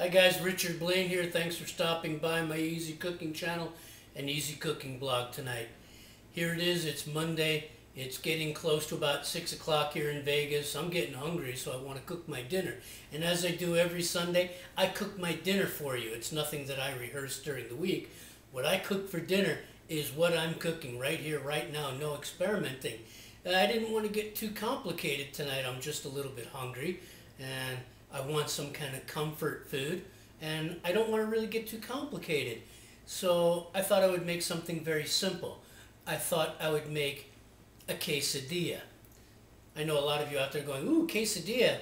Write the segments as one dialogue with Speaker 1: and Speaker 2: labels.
Speaker 1: Hi guys, Richard Blaine here. Thanks for stopping by my Easy Cooking channel and Easy Cooking blog tonight. Here it is, it's Monday. It's getting close to about 6 o'clock here in Vegas. I'm getting hungry, so I want to cook my dinner. And as I do every Sunday, I cook my dinner for you. It's nothing that I rehearse during the week. What I cook for dinner is what I'm cooking right here, right now. No experimenting. I didn't want to get too complicated tonight. I'm just a little bit hungry, and I want some kind of comfort food, and I don't want to really get too complicated. So I thought I would make something very simple. I thought I would make a quesadilla. I know a lot of you out there going, ooh, quesadilla,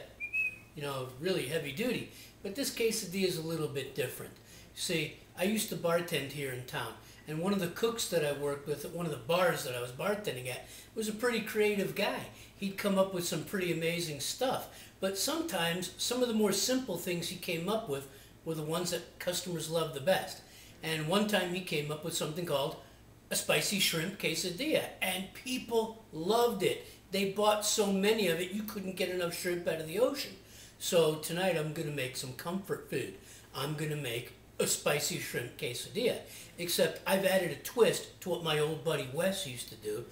Speaker 1: you know, really heavy duty. But this quesadilla is a little bit different. See, I used to bartend here in town, and one of the cooks that I worked with at one of the bars that I was bartending at was a pretty creative guy. He'd come up with some pretty amazing stuff. But sometimes, some of the more simple things he came up with were the ones that customers loved the best. And one time he came up with something called a spicy shrimp quesadilla, and people loved it. They bought so many of it, you couldn't get enough shrimp out of the ocean. So tonight I'm going to make some comfort food. I'm going to make a spicy shrimp quesadilla, except I've added a twist to what my old buddy Wes used to do.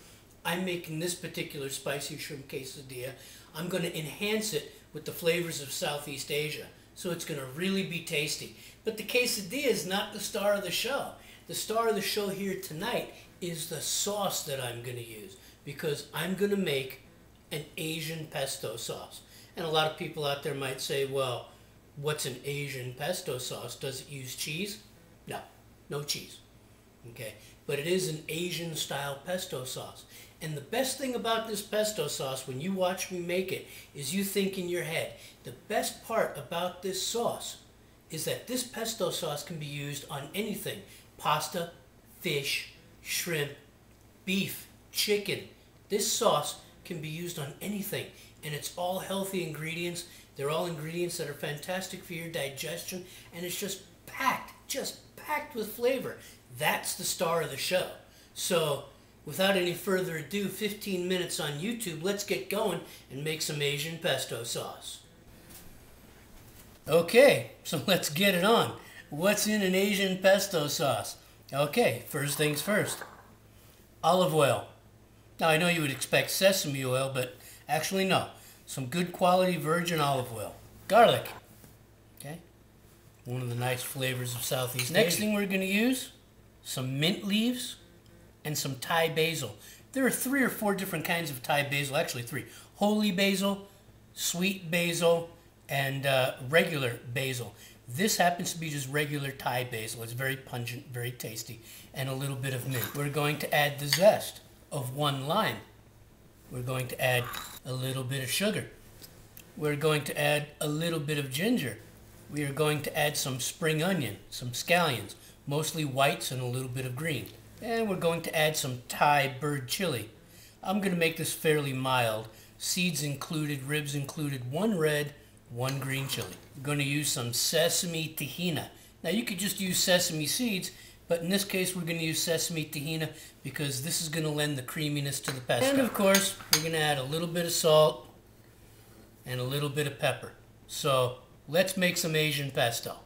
Speaker 1: I'm making this particular spicy shrimp quesadilla. I'm going to enhance it with the flavors of Southeast Asia, so it's going to really be tasty. But the quesadilla is not the star of the show. The star of the show here tonight is the sauce that I'm going to use, because I'm going to make an Asian pesto sauce. And a lot of people out there might say, well, what's an Asian pesto sauce? Does it use cheese? No, no cheese. Okay, but it is an Asian style pesto sauce. And the best thing about this pesto sauce, when you watch me make it, is you think in your head, the best part about this sauce is that this pesto sauce can be used on anything. Pasta, fish, shrimp, beef, chicken. This sauce can be used on anything. And it's all healthy ingredients. They're all ingredients that are fantastic for your digestion. And it's just packed with flavor. That's the star of the show. So, without any further ado, 15 minutes on YouTube, let's get going and make some Asian pesto sauce. Okay, so let's get it on. What's in an Asian pesto sauce? Okay, first things first. Olive oil. Now I know you would expect sesame oil, but actually no. Some good quality virgin olive oil. Garlic. Okay, one of the nice flavors of Southeast Asia. Next thing we're going to use, some mint leaves and some Thai basil. There are 3 or 4 different kinds of Thai basil, actually 3. Holy basil, sweet basil, and regular basil. This happens to be just regular Thai basil. It's very pungent, very tasty, and a little bit of mint. We're going to add the zest of 1 lime. We're going to add a little bit of sugar. We're going to add a little bit of ginger. We are going to add some spring onion, some scallions, mostly whites and a little bit of green. And we're going to add some Thai bird chili. I'm going to make this fairly mild. Seeds included, ribs included, 1 red, 1 green chili. We're going to use some sesame tahina. Now you could just use sesame seeds, but in this case we're going to use sesame tahina because this is going to lend the creaminess to the pesto. And of course we're going to add a little bit of salt and a little bit of pepper. So let's make some Asian pesto.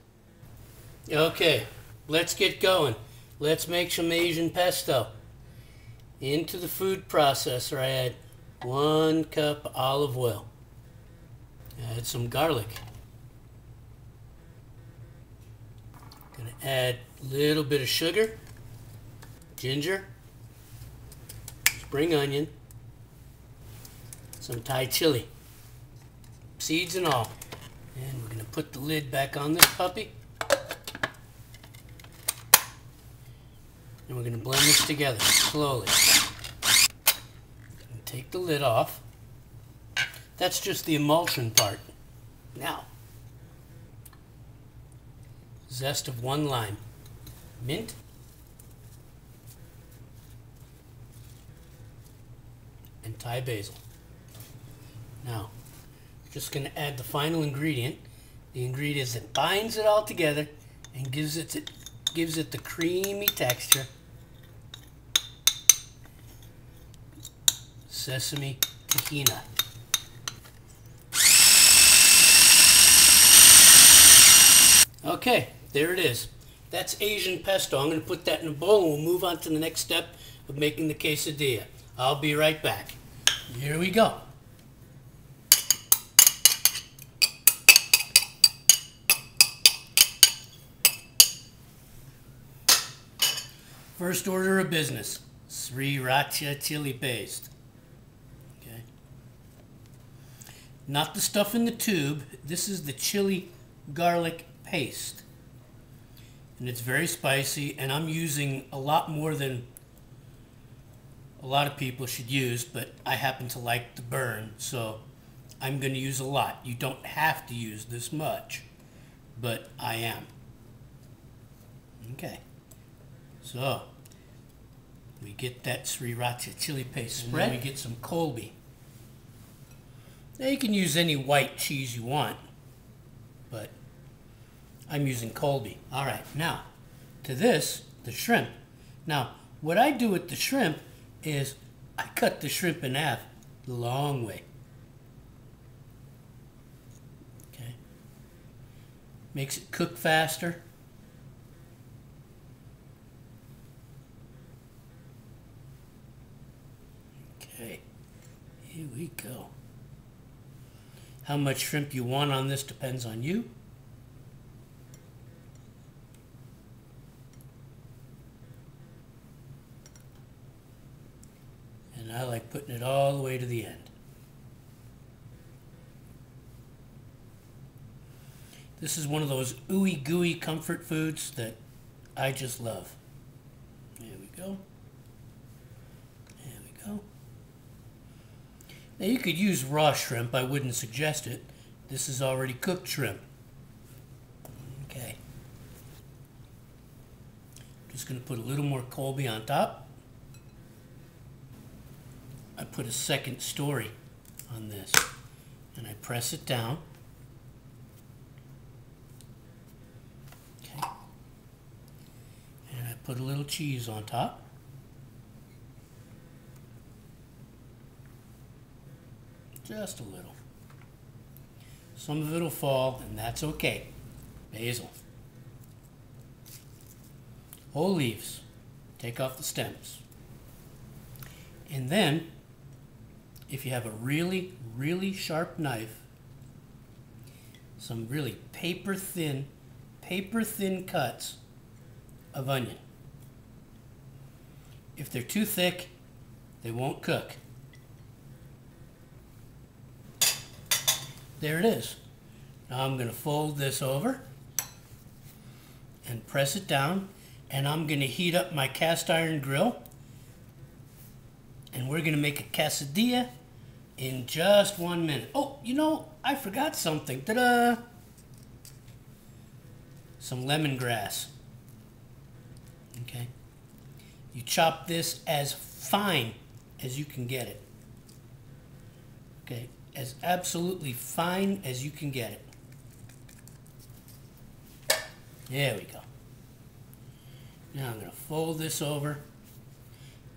Speaker 1: Okay, let's get going. Let's make some Asian pesto. Into the food processor I add 1 cup olive oil. Add some garlic. Gonna add a little bit of sugar, ginger, spring onion, some Thai chili, seeds and all. And we're gonna put the lid back on this puppy. And we're going to blend this together slowly. And take the lid off. That's just the emulsion part. Now, zest of 1 lime, mint, and Thai basil. Now, just going to add the final ingredient, the ingredient that binds it all together and gives it the creamy texture. Sesame tahina. Okay, there it is. That's Asian pesto. I'm going to put that in a bowl and we'll move on to the next step of making the quesadilla. I'll be right back. Here we go. First order of business, sriracha chili paste. Okay. Not the stuff in the tube. This is the chili garlic paste. And it's very spicy, and I'm using a lot more than a lot of people should use, but I happen to like the burn, so I'm going to use a lot. You don't have to use this much, but I am. Okay. So, we get that sriracha chili paste spread. And then we get some Colby. Now you can use any white cheese you want, but I'm using Colby. All right, now to this, the shrimp. Now, what I do with the shrimp is I cut the shrimp in half the long way. Okay. Makes it cook faster. Okay, here we go. How much shrimp you want on this depends on you. And I like putting it all the way to the end. This is one of those ooey gooey comfort foods that I just love. There we go. There we go. Now you could use raw shrimp. I wouldn't suggest it. This is already cooked shrimp. Okay. Just going to put a little more Colby on top. I put a second story on this and I press it down. Okay. And I put a little cheese on top. Just a little. Some of it will fall, and that's okay. Basil. Whole leaves. Take off the stems. And then, if you have a really, really sharp knife, some really paper thin cuts of onion. If they're too thick, they won't cook. There it is. Now I'm going to fold this over and press it down, and I'm going to heat up my cast iron grill, and we're going to make a quesadilla in just 1 minute. Oh, you know, I forgot something. Ta-da! Some lemongrass. Okay. You chop this as fine as you can get it. Okay. As absolutely fine as you can get it. There we go. Now I'm going to fold this over.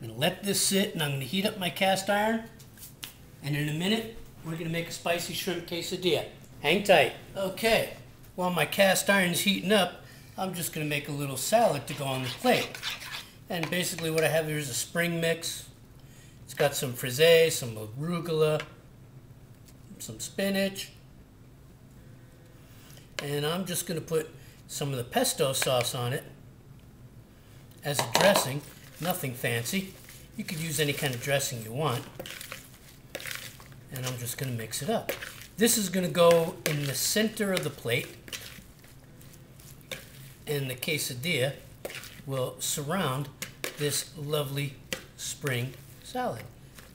Speaker 1: I'm going to let this sit, and I'm going to heat up my cast iron. And in a minute, we're going to make a spicy shrimp quesadilla. Hang tight. Okay, while my cast iron's heating up, I'm just going to make a little salad to go on the plate. And basically what I have here is a spring mix. It's got some frisee, some arugula, some spinach, and I'm just going to put some of the pesto sauce on it as a dressing. Nothing fancy. You could use any kind of dressing you want, and I'm just going to mix it up. This is going to go in the center of the plate, and the quesadilla will surround this lovely spring salad.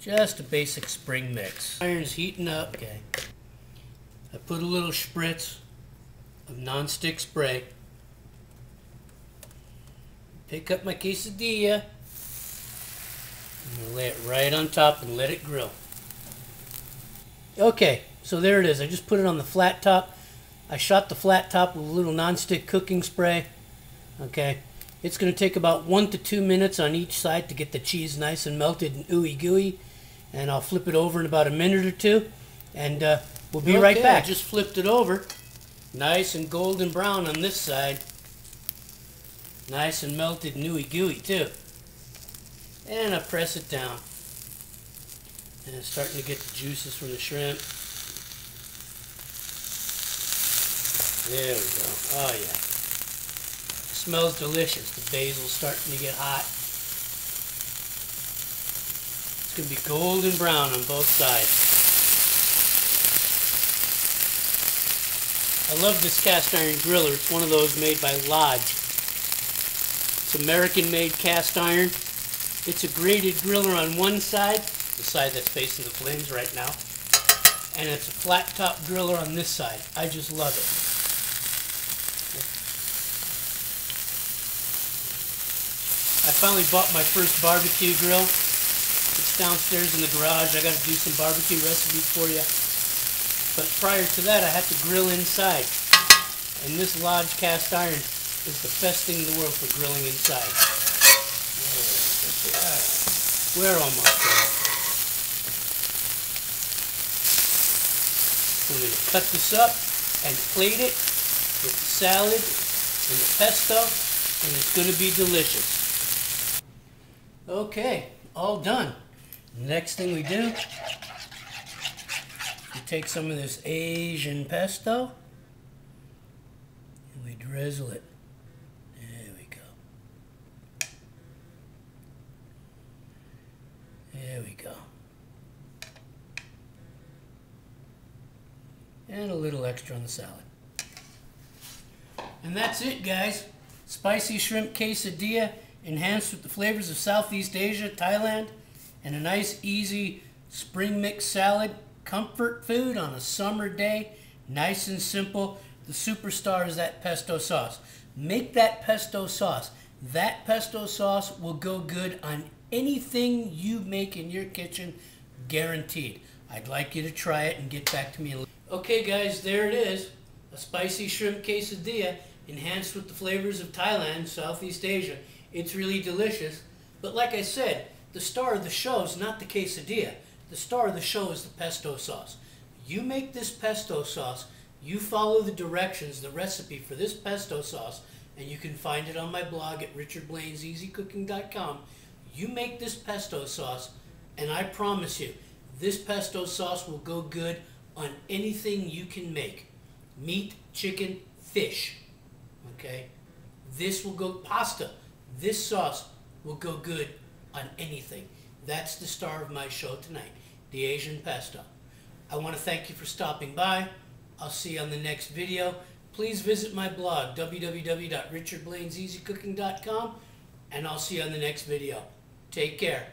Speaker 1: Just a basic spring mix. Iron's heating up. Okay. I put a little spritz of nonstick spray. Pick up my quesadilla. I'm going to lay it right on top and let it grill. Okay, so there it is. I just put it on the flat top. I shot the flat top with a little nonstick cooking spray. Okay. It's going to take about 1 to 2 minutes on each side to get the cheese nice and melted and ooey gooey. And I'll flip it over in about a minute or two, and we'll be right back. I just flipped it over, Nice and golden brown on this side. Nice and melted and gooey too. And I press it down. And it's starting to get the juices from the shrimp. There we go. Oh yeah. It smells delicious. The basil's starting to get hot. It's going to be golden brown on both sides. I love this cast iron griller. It's one of those made by Lodge. It's American made cast iron. It's a grated griller on one side, the side that's facing the flames right now, and it's a flat top griller on this side. I just love it. I finally bought my first barbecue grill. It's downstairs in the garage. I got to do some barbecue recipes for you. But prior to that, I had to grill inside. And this Lodge cast iron is the best thing in the world for grilling inside. We're almost done. I'm going to cut this up and plate it with the salad and the pesto, and it's going to be delicious. Okay, all done. Next thing we do, we take some of this Asian pesto and we drizzle it. There we go. There we go. And a little extra on the salad. And that's it, guys. Spicy shrimp quesadilla enhanced with the flavors of Southeast Asia, Thailand, and a nice easy spring mix salad. Comfort food on a summer day, nice and simple. The superstar is that pesto sauce. Make that pesto sauce. That pesto sauce will go good on anything you make in your kitchen, guaranteed. I'd like you to try it and get back to me. Okay guys, there it is. A spicy shrimp quesadilla enhanced with the flavors of Thailand, Southeast Asia. It's really delicious. But like I said, the star of the show is not the quesadilla. The star of the show is the pesto sauce. You make this pesto sauce, you follow the directions, the recipe for this pesto sauce, and you can find it on my blog at richardblaineseasycooking.com. You make this pesto sauce, and I promise you, this pesto sauce will go good on anything you can make. Meat, chicken, fish. Okay? This will go, pasta. This sauce will go good on anything. That's the star of my show tonight, the Asian pesto. I want to thank you for stopping by. I'll see you on the next video. Please visit my blog, www.richardblaineseasycooking.com, and I'll see you on the next video. Take care.